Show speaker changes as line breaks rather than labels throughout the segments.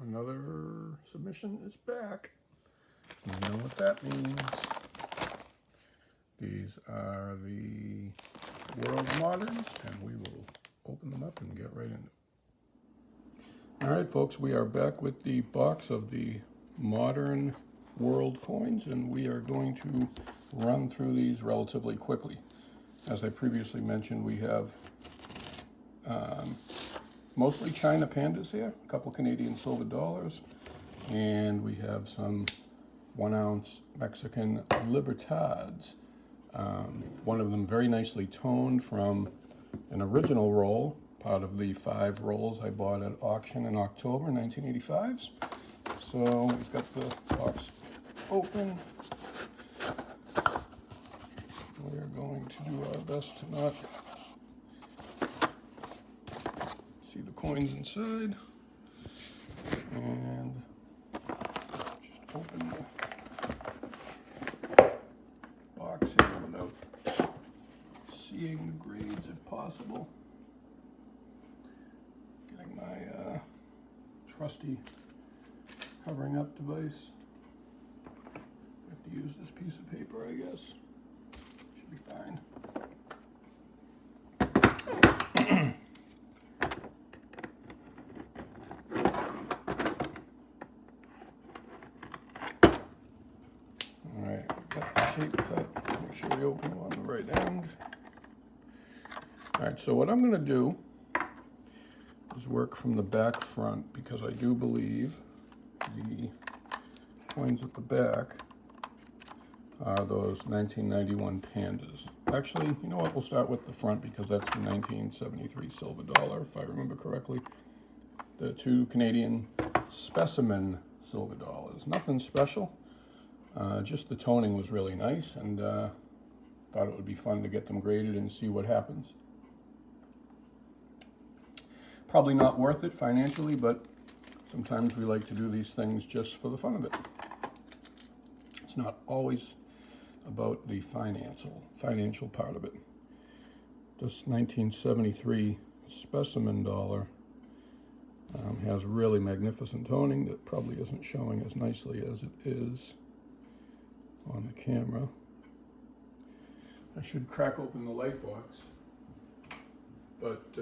Another submission is back. You know what that means. These are the World Moderns, and we will open them up and get right into it. All right, folks, we are back with the box of the Modern World coins, and we are going to run through these relatively quickly. As I previously mentioned, we have mostly China pandas here, a couple Canadian silver dollars, and we have some 1 ounce Mexican libertads. One of them very nicely toned from an original roll, part of the 5 rolls I bought at auction in October 1985s. So we've got the box open. We are going to do our best to not see the coins inside. And just open the box here without seeing the grades if possible. Getting my trusty covering up device. I have to use this piece of paper, I guess. Should be fine. All right, got the tape cut. Make sure we open on the right end. All right, so what I'm going to do is work from the back front, because I do believe the coins at the back are those 1991 pandas. Actually, you know what? We'll start with the front because that's the 1973 silver dollar, if I remember correctly. The 2 Canadian Specimen silver dollars. Nothing special. Just the toning was really nice, and thought it would be fun to get them graded and see what happens. Probably not worth it financially, but sometimes we like to do these things just for the fun of it. It's not always about the financial part of it. This 1973 Specimen dollar has really magnificent toning that probably isn't showing as nicely as it is on the camera. I should crack open the light box, but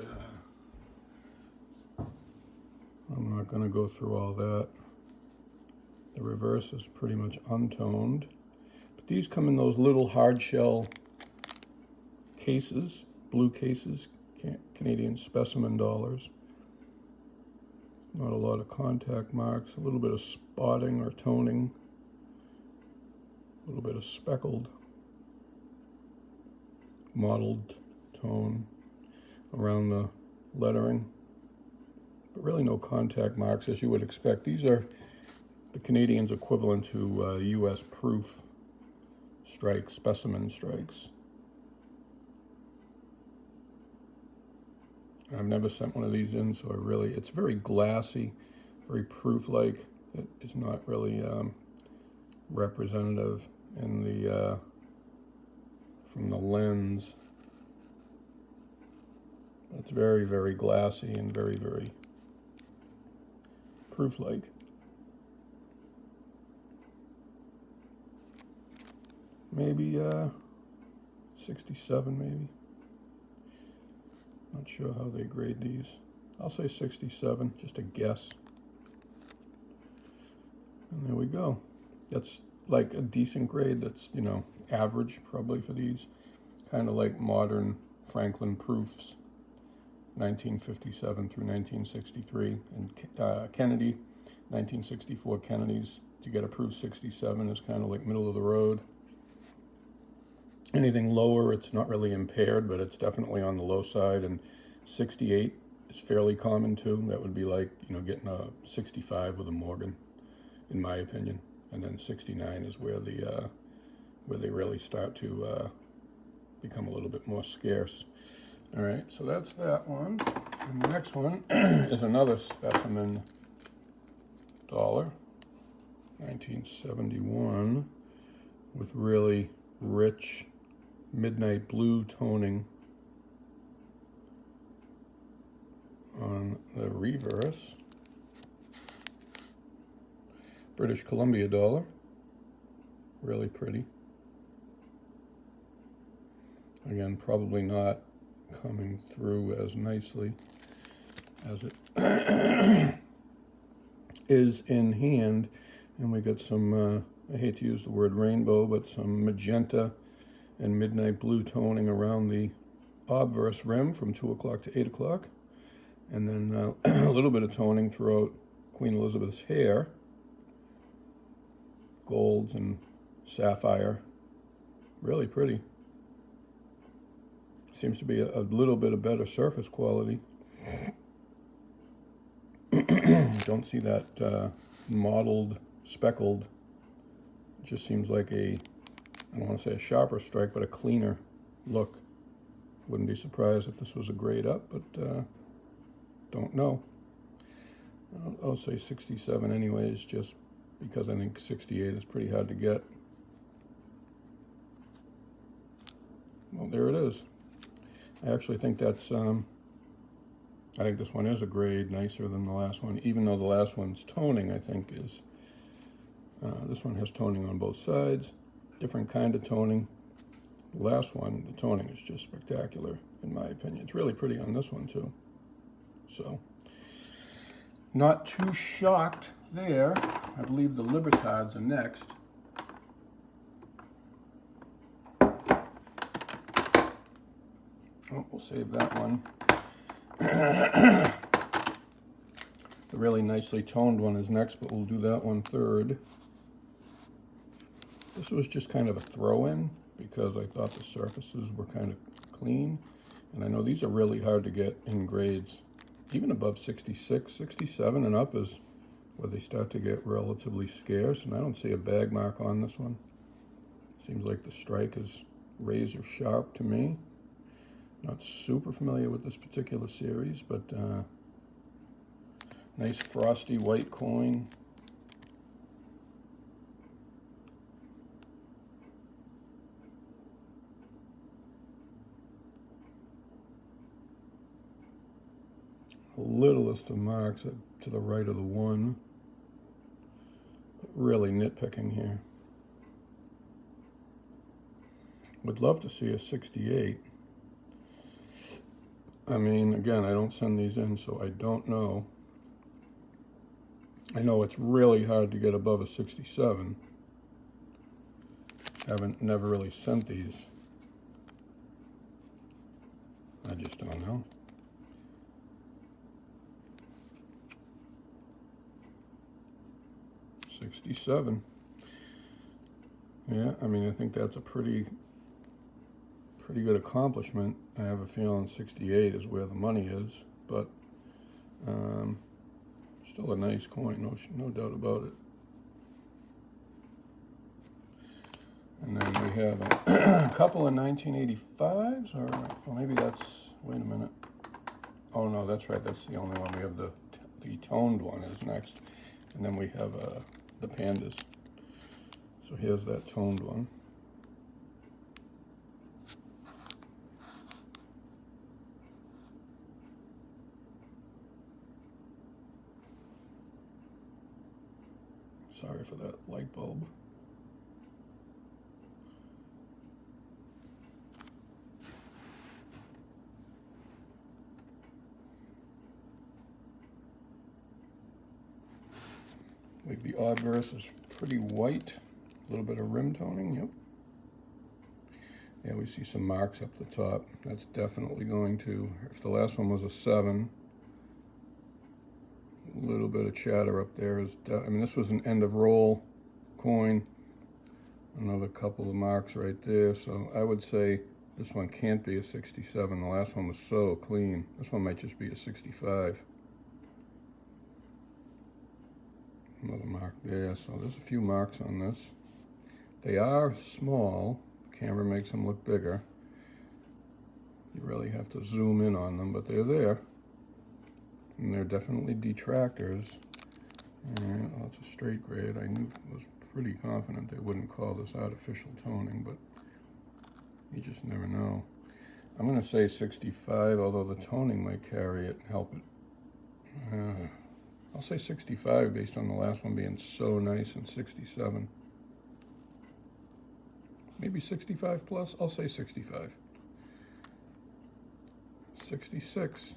I'm not going to go through all that. The reverse is pretty much untoned. But these come in those little hard shell cases, blue cases, Canadian Specimen dollars. Not a lot of contact marks, a little bit of spotting or toning, a little bit of speckled, mottled tone around the lettering. But really no contact marks, as you would expect. These are the Canadians' equivalent to U.S. proof strikes, specimen strikes. I've never sent one of these in, so it's very glassy, very proof-like. It is not really representative in the from the lens. It's very, very glassy and very, very proof-like. Maybe 67, maybe. Not sure how they grade these. I'll say 67, just a guess. And there we go. That's like a decent grade. That's, you know, average probably for these. Kind of like modern Franklin proofs, 1957 through 1963. And Kennedy, 1964 Kennedys. To get a proof 67 is kind of like middle of the road. Anything lower, it's not really impaired, but it's definitely on the low side. And 68 is fairly common too. That would be like, you know, getting a 65 with a Morgan, in my opinion. And then 69 is where they really start to become a little bit more scarce. All right, so that's that one. And the next one is another Specimen dollar, 1971, with really rich midnight blue toning on the reverse. British Columbia dollar. Really pretty. Again, probably not coming through as nicely as it is in hand. And we got some, I hate to use the word rainbow, but some magenta and midnight blue toning around the obverse rim from 2 o'clock to 8 o'clock. And then a little bit of toning throughout Queen Elizabeth's hair. Golds and sapphire. Really pretty. Seems to be a little bit of better surface quality. Don't see that mottled, speckled. It just seems like I don't want to say a sharper strike, but a cleaner look. Wouldn't be surprised if this was a grade up, but don't know. I'll say 67 anyways, just because I think 68 is pretty hard to get. Well, there it is. I actually think that's, I think this one is a grade nicer than the last one, even though the last one's toning, I think, is, this one has toning on both sides, different kind of toning. The last one, the toning is just spectacular, in my opinion. It's really pretty on this one, too. So, not too shocked there. I believe the Libertads are next. Oh, we'll save that one. The really nicely toned one is next, but we'll do that one third. This was just kind of a throw-in because I thought the surfaces were kind of clean. And I know these are really hard to get in grades. Even above 66, 67 and up is where they start to get relatively scarce. And I don't see a bag mark on this one. Seems like the strike is razor sharp to me. Not super familiar with this particular series, but nice frosty white coin. The littlest of marks to the right of the one. Really nitpicking here. Would love to see a 68. I mean, again, I don't send these in, so I don't know. I know it's really hard to get above a 67. Never really sent these. I just don't know. $67. Yeah, I mean, I think that's a pretty good accomplishment. I have a feeling 68 is where the money is, but still a nice coin, no doubt about it. And then we have a couple of 1985s, or maybe that's, wait a minute. Oh no, that's right, that's the only one. We have the toned one is next, and then we have the pandas. So here's that toned one. Sorry for that light bulb. Like the obverse is pretty white, a little bit of rim toning, yep. Yeah, we see some marks up the top. That's definitely going to, if the last one was a 7, a little bit of chatter up there is, I mean, this was an end of roll coin. Another couple of marks right there. So I would say this one can't be a 67. The last one was so clean. This one might just be a 65. Another mark there. So there's a few marks on this. They are small. The camera makes them look bigger. You really have to zoom in on them, but they're there. And they're definitely detractors. And well, it's a straight grade. I was pretty confident they wouldn't call this artificial toning, but you just never know. I'm going to say 65, although the toning might carry it, help it. I'll say 65 based on the last one being so nice, and 67. Maybe 65 plus? I'll say 65. 66.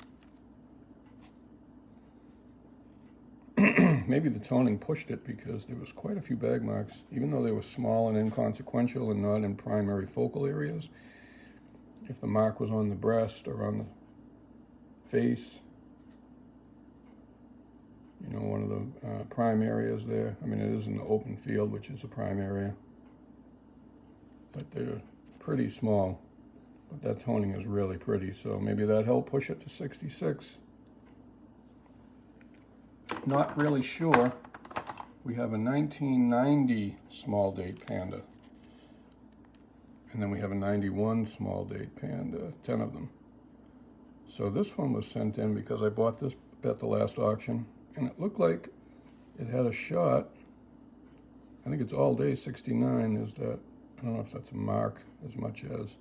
Maybe the toning pushed it because there was quite a few bag marks, even though they were small and inconsequential and not in primary focal areas. If the mark was on the breast or on the face, you know, one of the prime areas there. I mean, it is in the open field, which is a prime area, but they're pretty small. But that toning is really pretty, so maybe that helped push it to 66. Not really sure. We have a 1990 small date panda, and then we have a 91 small date panda, 10 of them. So this one was sent in because I bought this at the last auction, and it looked like it had a shot. I think it's all day 69 is that. I don't know if that's a mark as much as,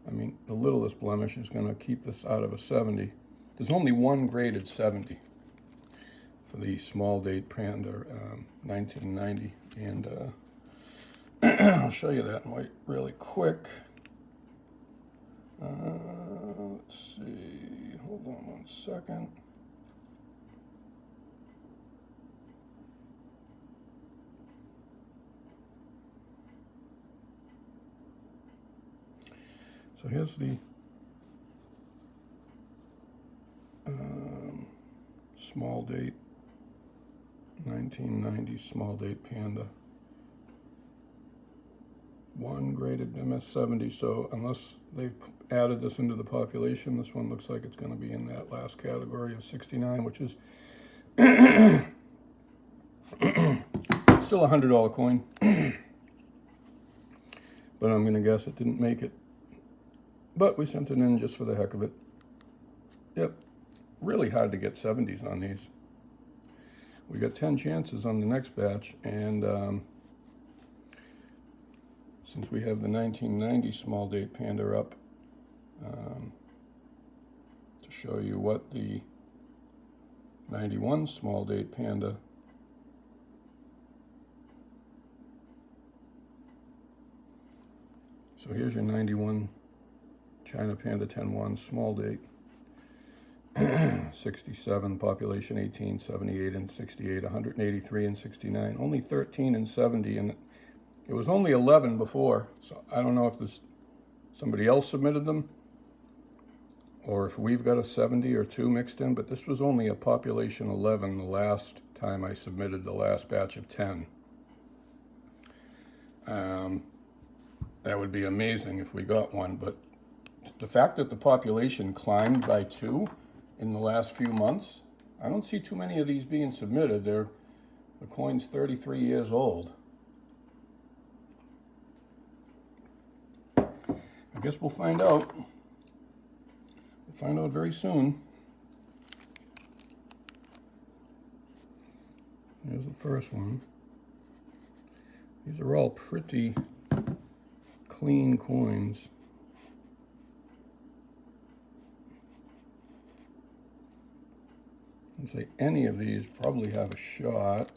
I mean, the littlest blemish is going to keep this out of a 70. There's only one graded 70 for the small date panda 1990, and I'll show you that in white really quick. Let's see, hold on one second. So here's the small date 1990 small date panda. One graded MS70, so unless they've added this into the population, this one looks like it's going to be in that last category of 69, which is still a $100 coin. But I'm going to guess it didn't make it. But we sent it in just for the heck of it. Yep, really hard to get 70s on these. We got 10 chances on the next batch, and since we have the 1990 small date panda up, to show you what the 91 small date panda so here's your 91 China Panda 10-1 small date. 67, population 18, 78 and 68, 183 and 69, only 13 and 70, and it was only 11 before, so I don't know if this somebody else submitted them or if we've got a 70 or 2 mixed in, but this was only a population 11 the last time I submitted the last batch of 10. That would be amazing if we got one, but the fact that the population climbed by 2 in the last few months, I don't see too many of these being submitted. The coin's 33 years old. I guess we'll find out. We'll find out very soon. Here's the first one. These are all pretty clean coins. I'd say any of these probably have a shot,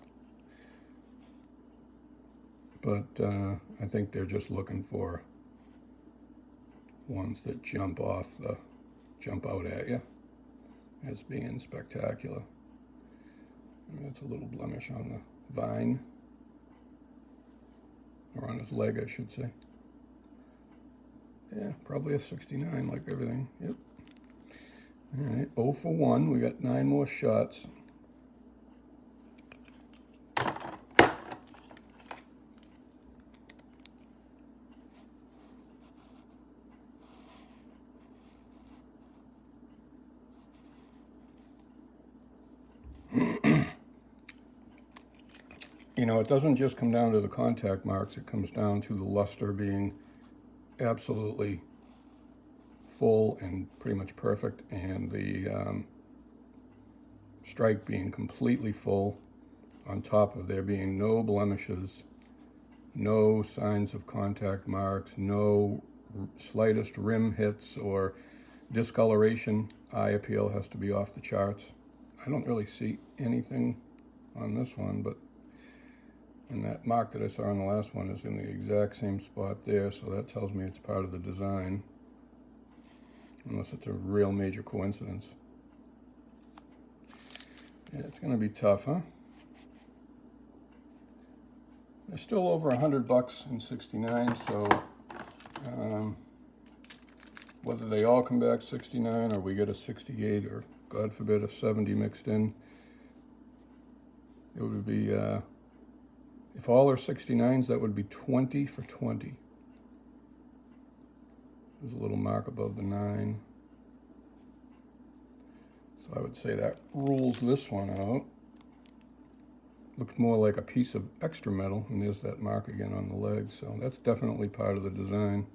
but I think they're just looking for ones that jump out at you as being spectacular. That's a little blemish on the vine, or on his leg, I should say. Yeah, probably a 69 like everything. Yep. All right, 0 for 1. We got 9 more shots. You know, it doesn't just come down to the contact marks. It comes down to the luster being absolutely full and pretty much perfect, and the strike being completely full, on top of there being no blemishes, no signs of contact marks, no slightest rim hits or discoloration. Eye appeal has to be off the charts. I don't really see anything on this one, but and that mark that I saw on the last one is in the exact same spot there, so that tells me it's part of the design, unless it's a real major coincidence. Yeah, it's going to be tough, huh? They're still over $100 in '69, so whether they all come back '69 or we get a '68 or, God forbid, a '70 mixed in, it would be, if all are '69s, that would be 20 for 20. There's a little mark above the 9. So I would say that rules this one out. Looks more like a piece of extra metal, and there's that mark again on the leg, so that's definitely part of the design.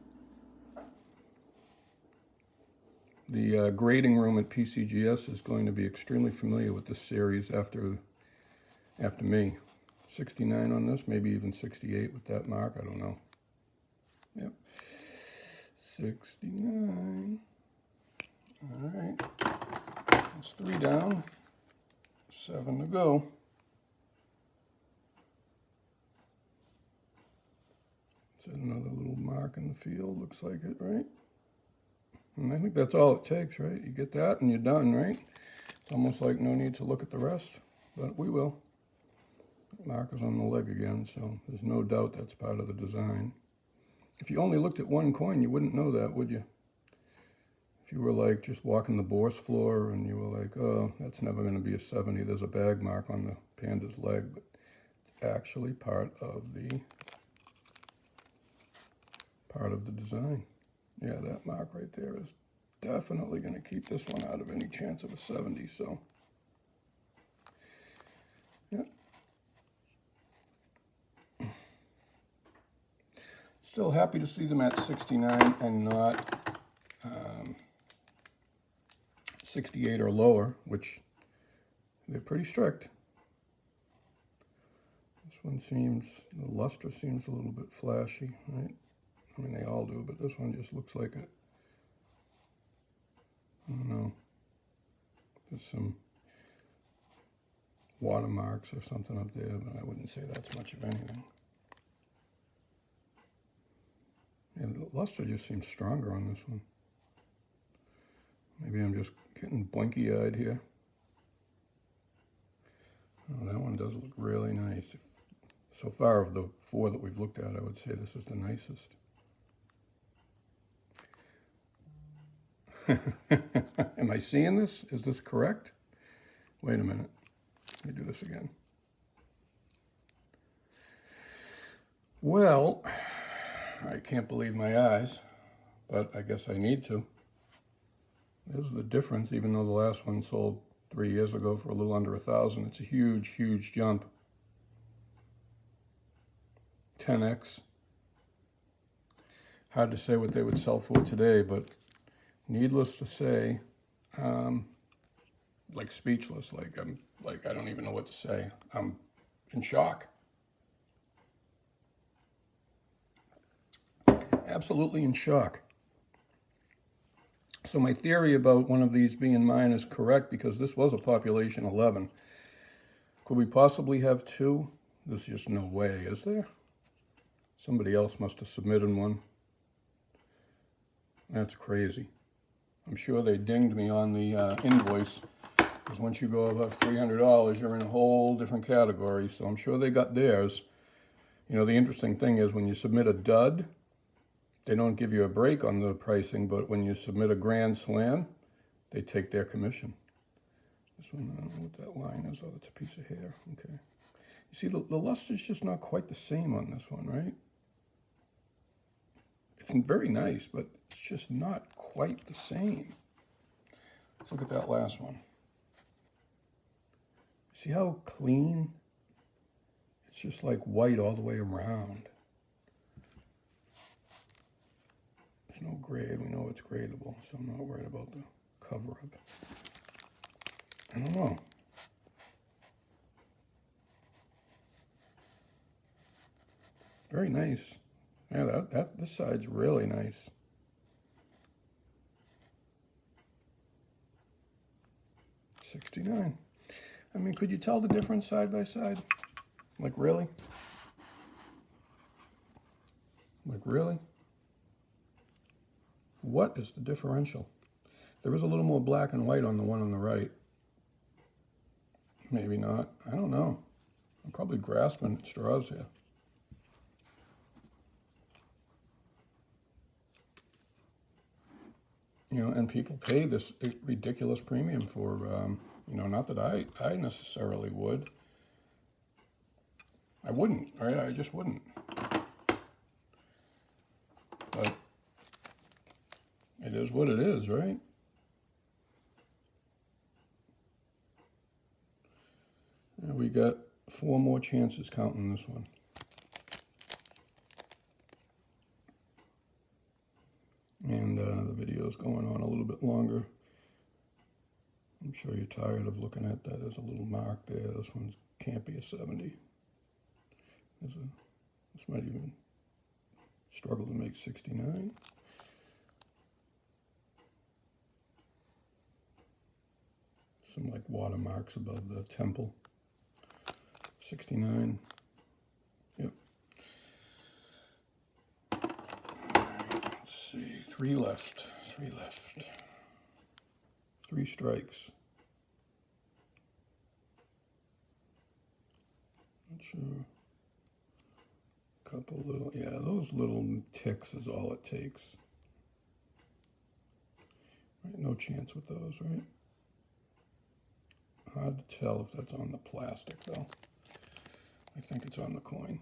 The grading room at PCGS is going to be extremely familiar with this series after me. 69 on this, maybe even 68 with that mark, I don't know. Yep, 69. All right, that's 3 down, 7 to go. Is another little mark in the field, looks like it, right? And I think that's all it takes, right? You get that and you're done, right? It's almost like no need to look at the rest, but we will. That mark is on the leg again, so there's no doubt that's part of the design. If you only looked at one coin, you wouldn't know that, would you? If you were like just walking the bourse floor and you were like, oh, that's never going to be a 70, there's a bag mark on the panda's leg, but it's actually part of the design. Yeah, that mark right there is definitely going to keep this one out of any chance of a 70, so yeah. Still happy to see them at 69 and not 68 or lower, which they're pretty strict. This one seems, the luster seems a little bit flashy, right? I mean, they all do, but this one just looks like it. I don't know. There's some watermarks or something up there, but I wouldn't say that's much of anything. And the luster just seems stronger on this one. Maybe I'm just getting blinky-eyed here. Oh, that one does look really nice. So far of the 4 that we've looked at, I would say this is the nicest. Am I seeing this? Is this correct? Wait a minute. Let me do this again. Well, I can't believe my eyes, but I guess I need to. There's the difference, even though the last one sold 3 years ago for a little under 1,000. It's a huge, huge jump. 10x. Hard to say what they would sell for today, but needless to say, like speechless, I don't even know what to say. I'm in shock. Absolutely in shock. So my theory about one of these being mine is correct, because this was a population 11. Could we possibly have 2? There's just no way, is there? Somebody else must have submitted one. That's crazy. I'm sure they dinged me on the invoice, because once you go above $300, you're in a whole different category, so I'm sure they got theirs. You know, the interesting thing is when you submit a dud, they don't give you a break on the pricing, but when you submit a grand slam, they take their commission. This one, I don't know what that line is. Oh, that's a piece of hair. Okay. You see, the luster's just not quite the same on this one, right? It's very nice, but it's just not quite the same. Let's look at that last one. See how clean? It's just like white all the way around. There's no grade. We know it's gradable, so I'm not worried about the cover-up. I don't know. Very nice. Yeah, this side's really nice. $69. I mean, could you tell the difference side by side? Like, really? Like, really? What is the differential? There is a little more black and white on the one on the right. Maybe not. I don't know. I'm probably grasping at straws here. You know, and people pay this ridiculous premium for, you know, not that I necessarily would. I wouldn't, right? I just wouldn't. But it is what it is, right? And we got 4 more chances counting this one. And the video's going on a little bit longer. I'm sure you're tired of looking at that. There's a little mark there. This one can't be a 70. This might even struggle to make 69. Some like watermarks above the temple. 69. Yep. Let's see. 3 left. 3 left. 3 strikes. Not sure. Couple little, yeah, those little ticks is all it takes. Right, no chance with those, right? Hard to tell if that's on the plastic, though. I think it's on the coin.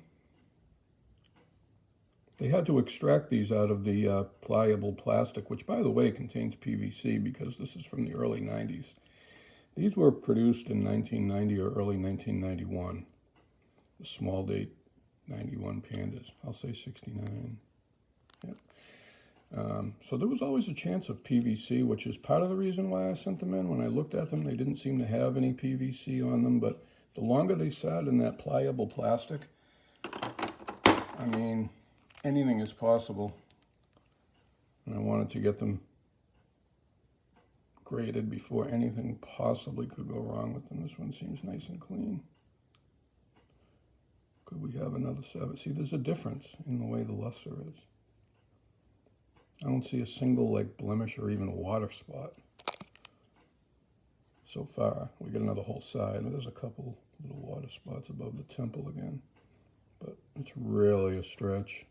They had to extract these out of the pliable plastic, which, by the way, contains PVC because this is from the early 90s. These were produced in 1990 or early 1991. The small date 91 pandas. I'll say 69. Yep. So there was always a chance of PVC, which is part of the reason why I sent them in. When I looked at them, they didn't seem to have any PVC on them, but the longer they sat in that pliable plastic, I mean, anything is possible. And I wanted to get them graded before anything possibly could go wrong with them. This one seems nice and clean. Could we have another 7? See, there's a difference in the way the luster is. I don't see a single like blemish or even a water spot so far. We got another whole side. There's a couple little water spots above the temple again, but it's really a stretch.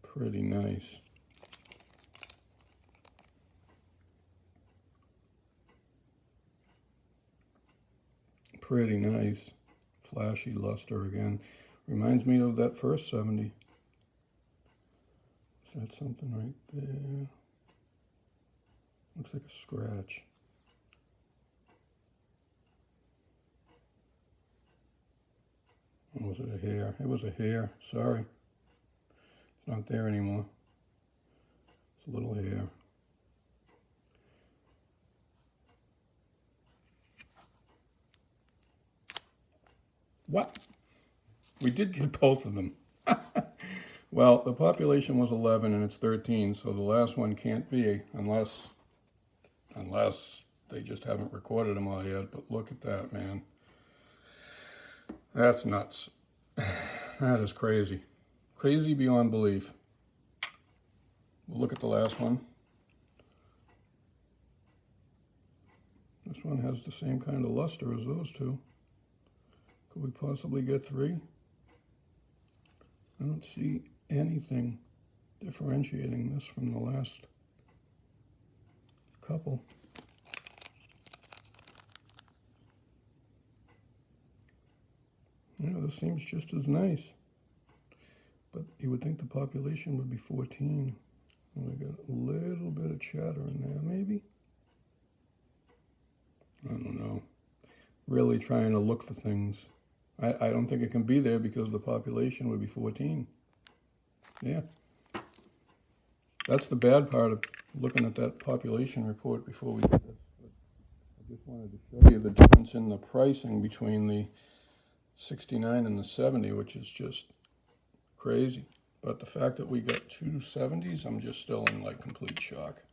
Pretty nice. Pretty nice. Flashy luster again. Reminds me of that first 70. Is that something right there? Looks like a scratch. Or was it a hair? It was a hair. Sorry. It's not there anymore. It's a little hair. What? We did get both of them. Well, the population was 11 and it's 13, so the last one can't be unless they just haven't recorded them all yet. But look at that, man. That's nuts. That is crazy. Crazy beyond belief. We'll look at the last one. This one has the same kind of luster as those two. Could we possibly get 3? I don't see anything differentiating this from the last couple. Yeah, this seems just as nice. But you would think the population would be 14. And we got a little bit of chatter in there, maybe? I don't know. Really trying to look for things. I don't think it can be there because the population would be 14. Yeah. That's the bad part of looking at that population report before we did this. But I just wanted to show you the difference in the pricing between the 69 and the 70, which is just crazy. But the fact that we got 2 70s, I'm just still in like complete shock.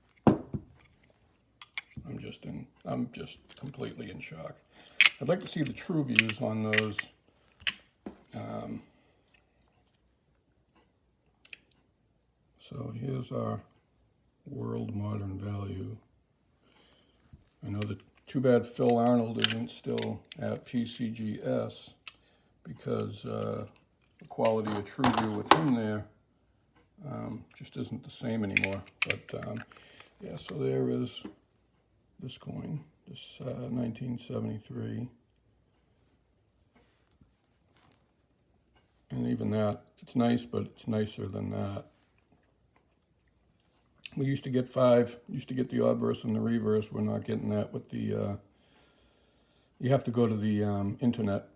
I'm just completely in shock. I'd like to see the true views on those. So here's our world modern value. I know that too bad Phil Arnold isn't still at PCGS, because the quality of true view with him there just isn't the same anymore. But yeah, so there is this coin, this 1973. And even that, it's nice, but it's nicer than that. We used to get 5, used to get the obverse and the reverse. We're not getting that with the, you have to go to the internet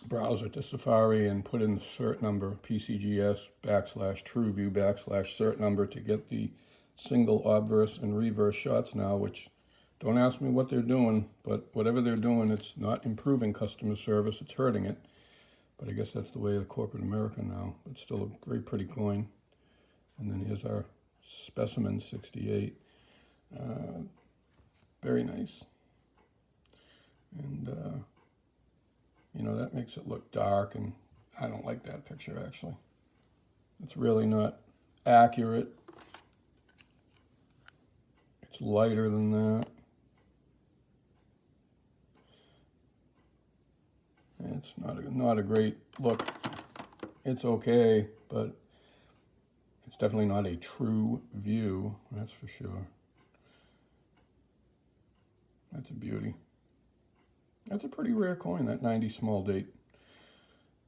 browser to Safari and put in the cert number, PCGS /TrueView /cert number, to get the single obverse and reverse shots now, which, don't ask me what they're doing, but whatever they're doing, it's not improving customer service, it's hurting it. But I guess that's the way of corporate America now. But still a very pretty coin. And then here's our Specimen 68. Very nice. And, you know, that makes it look dark, and I don't like that picture, actually. It's really not accurate. It's lighter than that. And it's not a great look. It's okay, but it's definitely not a true view, that's for sure. That's a beauty. That's a pretty rare coin, that 90 small date.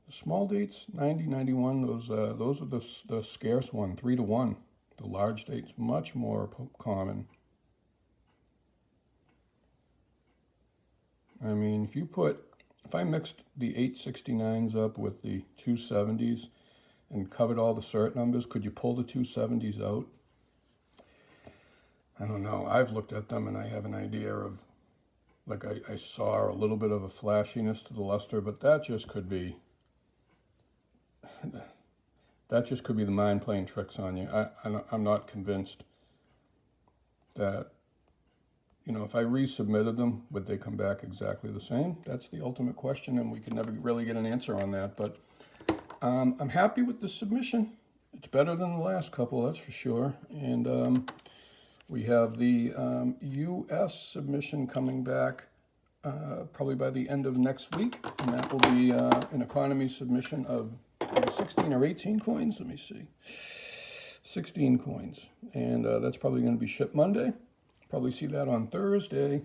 The small dates, 90, 91, those are the scarce one, 3 to 1. The large date's much more common. I mean, if I mixed the 869s up with the 270s and covered all the cert numbers, could you pull the 270s out? I don't know. I've looked at them and I have an idea of, like, I saw a little bit of a flashiness to the luster, but that just could be the mind playing tricks on you. I'm not convinced that, you know, if I resubmitted them, would they come back exactly the same? That's the ultimate question, and we can never really get an answer on that. But I'm happy with the submission. It's better than the last couple, that's for sure. And we have the US submission coming back probably by the end of next week, and that will be an economy submission of 16 or 18 coins. Let me see. 16 coins, and that's probably going to be shipped Monday. Probably see that on Thursday,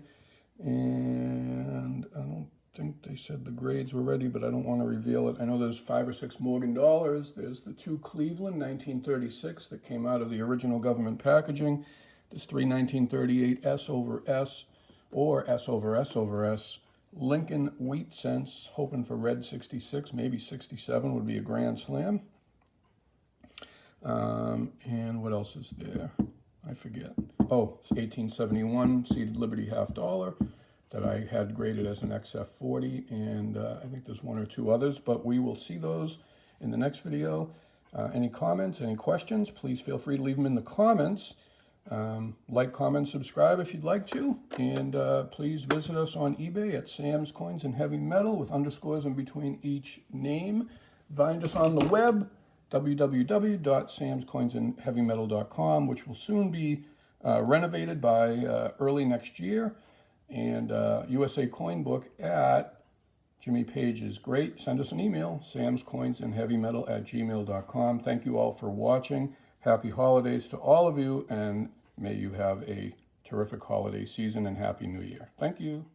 and I don't think they said the grades were ready, but I don't want to reveal it. I know there's 5 or 6 Morgan dollars. There's the 2 Cleveland 1936 that came out of the original government packaging. There's 3 1938 S over S or S over S over S. Lincoln wheat cents, hoping for red 66, maybe 67 would be a grand slam. And what else is there? I forget. Oh, it's 1871 seeded Liberty $50 that I had graded as an XF40, and I think there's 1 or 2 others, but we will see those in the next video. Any comments, any questions, please feel free to leave them in the comments. Like, comment, subscribe if you'd like to, and please visit us on eBay at Sam's Coins and Heavy Metal with underscores in between each name. Find us on the web, www.samscoinsandheavymetal.com, which will soon be renovated by early next year, and USA Coin Book at Jimmy Page is great. Send us an email, samscoinsandheavymetal@gmail.com. Thank you all for watching. Happy holidays to all of you, and may you have a terrific holiday season and Happy New Year. Thank you.